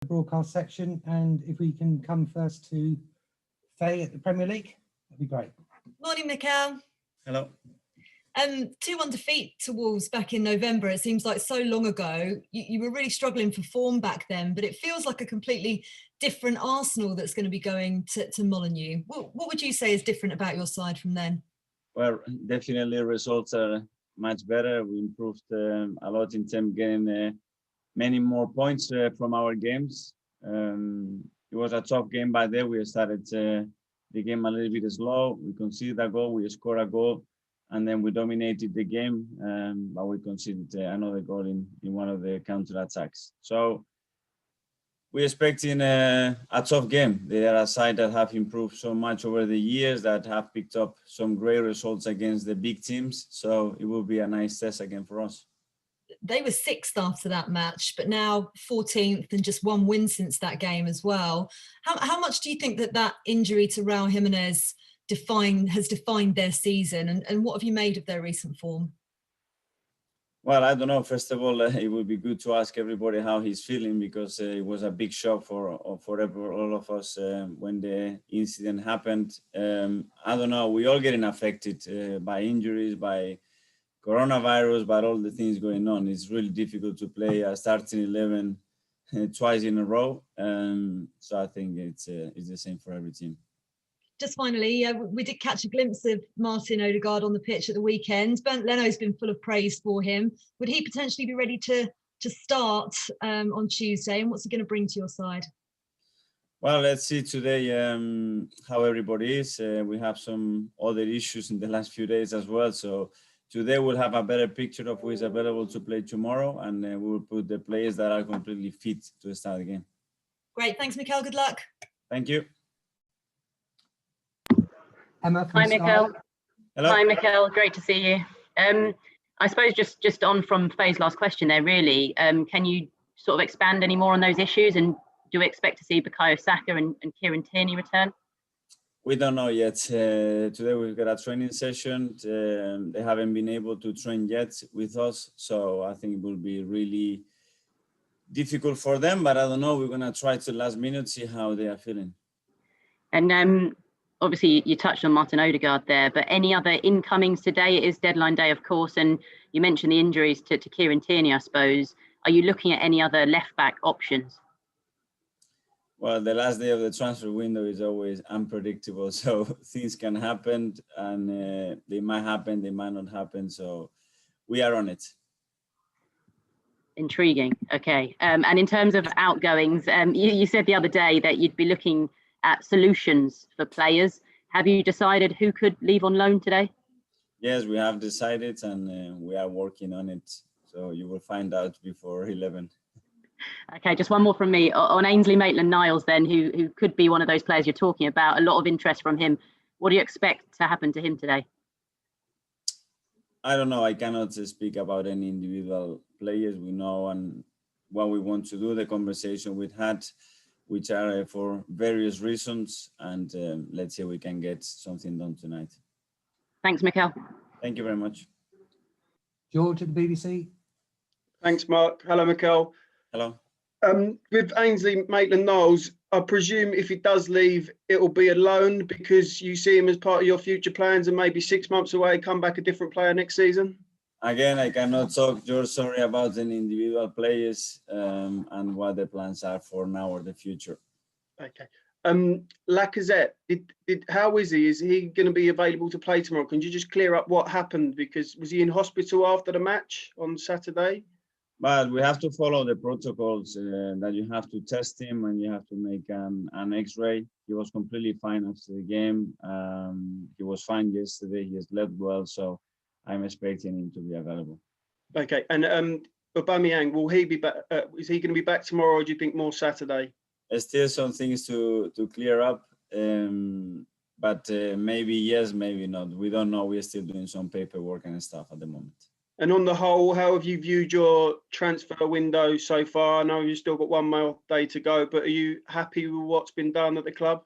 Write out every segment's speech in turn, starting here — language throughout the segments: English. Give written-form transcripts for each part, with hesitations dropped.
broadcast section, and if we can come first to Faye at the Premier League, that'd be great. Morning, Mikel. Hello. 2-1 defeat to Wolves back in November. It seems like so long ago. You were really struggling for form back then, but it feels like a completely different Arsenal that's going to be going to Molineux. What would you say is different about your side from then? Well, definitely results are much better. We improved a lot in terms of getting many more points from our games. It was a tough game by then. We started the game a little bit slow. We conceded a goal, we scored a goal, and then we dominated the game, but we conceded another goal in one of the counter-attacks. So we're expecting a tough game. They are a side that have improved so much over the years, that have picked up some great results against the big teams. So it will be a nice test again for us. They were 6th after that match, but now 14th and just one win since that game as well. How much do you think that injury to Raul Jimenez has defined their season, and what have you made of their recent form? Well, I don't know. First of all, it would be good to ask everybody how he's feeling, because it was a big shock for all of us when the incident happened. I don't know. We all getting affected by injuries, by coronavirus, by all the things going on. It's really difficult to play a starting 11 twice in a row. So I think it's the same for every team. Just finally, we did catch a glimpse of Martin Odegaard on the pitch at the weekend. Bernd Leno's been full of praise for him. Would he potentially be ready to start on Tuesday? And what's he going to bring to your side? Well, let's see today how everybody is. We have some other issues in the last few days as well. So today we'll have a better picture of who is available to play tomorrow, and we will put the players that are completely fit to start the game. Great. Thanks, Mikel. Good luck. Thank you. Emma, hi, Mikel. Hello. Hi, Mikel. Great to see you. I suppose just on from Faye's last question there, really, can you sort of expand any more on those issues? And do we expect to see Bukayo Saka and Kieran Tierney return? We don't know yet. Today we've got a training session. They haven't been able to train yet with us, so I think it will be really difficult for them. But I don't know. We're gonna try to last minute see how they are feeling. And obviously, you touched on Martin Odegaard there, but any other incomings today? It is deadline day, of course, and you mentioned the injuries to Kieran Tierney, I suppose. Are you looking at any other left-back options? Well, the last day of the transfer window is always unpredictable, so things can happen, and they might happen, they might not happen, so we are on it. Intriguing. Okay. And in terms of outgoings, you said the other day that you'd be looking at solutions for players. Have you decided who could leave on loan today? Yes, we have decided, and we are working on it. So you will find out before 11. Okay, just one more from me on Ainsley Maitland-Niles then, who could be one of those players you're talking about. A lot of interest from him. What do you expect to happen to him today? I don't know. I cannot speak about any individual players. We know and what we want to do, the conversation we've had, which are for various reasons, and let's see if we can get something done tonight. Thanks, Mikel. Thank you very much. George at the BBC. Thanks, Mark. Hello, Mikel. Hello. With Ainsley Maitland-Niles, I presume if he does leave, it'll be a loan because you see him as part of your future plans, and maybe 6 months away, come back a different player next season? Again, I cannot talk, George, sorry, about any individual players and what the plans are for now or the future. Okay. Lacazette, how is he? Is he going to be available to play tomorrow? Can you just clear up what happened? Because was he in hospital after the match on Saturday? But we have to follow the protocols that you have to test him and you have to make an X-ray. He was completely fine after the game. He was fine yesterday. He has slept well, so I'm expecting him to be available. Okay, and Aubameyang, will he be back? Is he going to be back tomorrow, or do you think more Saturday? There's still some things to clear up, but maybe yes, maybe not. We don't know. We're still doing some paperwork and stuff at the moment. And on the whole, how have you viewed your transfer window so far? I know you've still got one more day to go, but are you happy with what's been done at the club?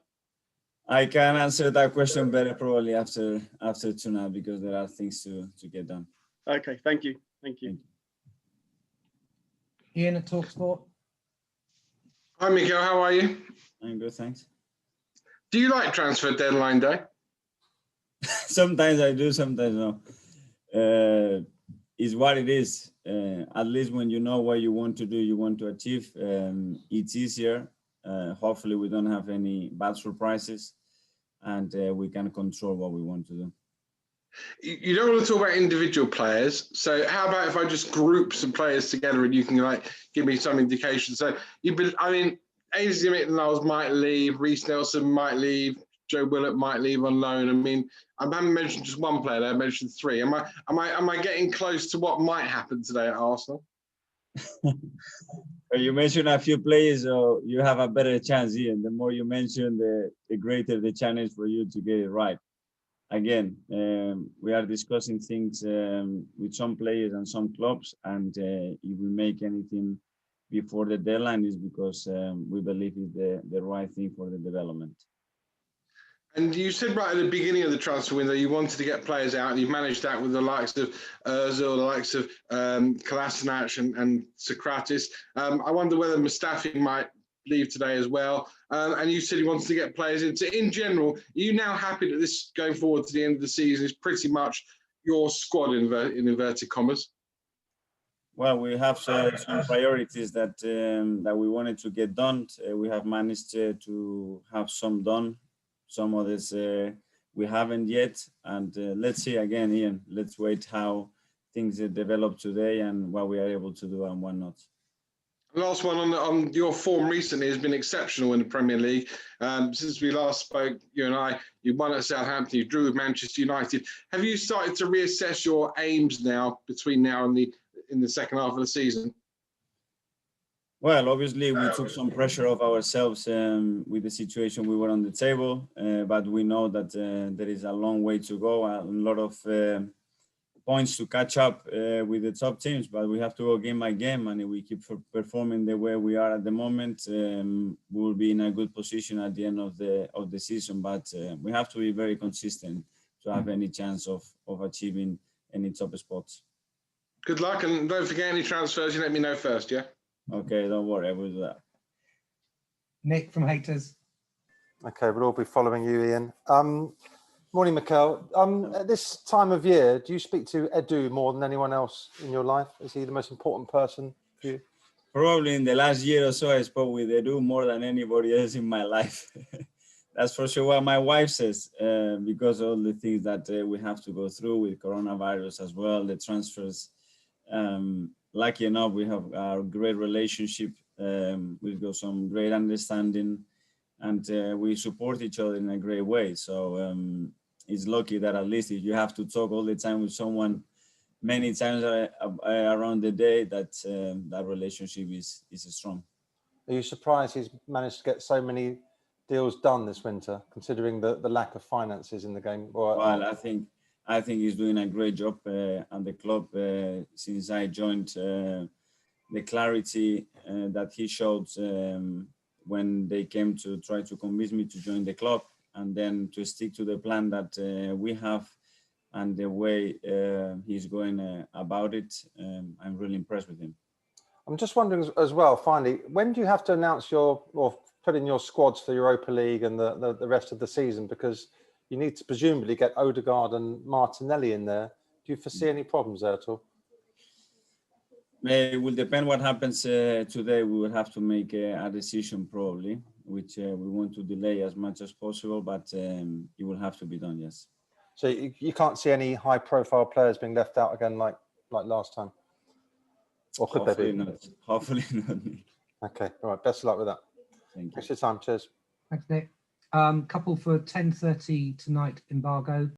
I can answer that question better probably after tonight, because there are things to get done. Okay, thank you. Thank you. Ian at TalkSport. Hi, Mikel. How are you? I'm good, thanks. Do you like transfer deadline day? Sometimes I do, sometimes no. It's what it is. At least when you know what you want to do, you want to achieve, it's easier. Hopefully we don't have any bad surprises, and we can control what we want to do. You don't want to talk about individual players. So how about if I just group some players together and you can like give me some indication? So Ainsley Maitland-Niles might leave, Reece Nelson might leave, Joe Willock might leave on loan. I mean, I haven't mentioned just one player there, I mentioned three. Am I getting close to what might happen today at Arsenal? You mentioned a few players, so you have a better chance, Ian. The more you mention, the greater the challenge for you to get it right. Again, we are discussing things with some players and some clubs, and if we make anything before the deadline, is because we believe it's the right thing for the development. And you said right at the beginning of the transfer window you wanted to get players out, and you've managed that with the likes of Ozil, the likes of Kolasinac and Socrates. I wonder whether Mustafi might leave today as well. And you said you wanted to get players in. So in general, are you now happy that this going forward to the end of the season is pretty much your squad in inverted commas? Well, we have some priorities that we wanted to get done. We have managed to have some done. Some others we haven't yet. And let's see again, Ian. Let's wait how things develop today and what we are able to do and what not. Last one on your form recently has been exceptional in the Premier League. Since we last spoke, you and I, you won at Southampton, you drew with Manchester United. Have you started to reassess your aims now between now and in the second half of the season? Well, obviously we took some pressure off ourselves with the situation we were on the table, but we know that there is a long way to go, a lot of points to catch up with the top teams, but we have to go game by game, and if we keep performing the way we are at the moment, we will be in a good position at the end of the season. But we have to be very consistent to have any chance of achieving any top spots. Good luck, and don't forget any transfers. You let me know first, yeah. Okay, don't worry, I will do that. Nick from Haters. Okay, we'll all be following you, Ian. Morning, Mikel. At this time of year, do you speak to Edu more than anyone else in your life? Is he the most important person for you? Probably in the last year or so, I spoke with Edu more than anybody else in my life. That's for sure what my wife says, because of all the things that we have to go through with coronavirus as well, the transfers. Lucky enough, we have a great relationship. We've got some great understanding, and we support each other in a great way. So it's lucky that at least if you have to talk all the time with someone many times around the day, that that relationship is strong. Are you surprised he's managed to get so many deals done this winter, considering the lack of finances in the game? Well, I think he's doing a great job at the club since I joined. The clarity that he showed when they came to try to convince me to join the club, and then to stick to the plan that we have and the way he's going about it, I'm really impressed with him. I'm just wondering as well, finally, when do you have to announce or put in your squads for Europa League and the rest of the season? Because you need to presumably get Odegaard and Martinelli in there. Do you foresee any problems there at all? It will depend what happens today. We will have to make a decision probably, which we want to delay as much as possible, but it will have to be done, yes. So you can't see any high-profile players being left out again like last time? Or could Hopefully they be? not. Hopefully not. Okay, all right. Best of luck with that. Thank you. Thanks for your time. Cheers. Thanks, Nick. Couple for 10:30 tonight, embargo.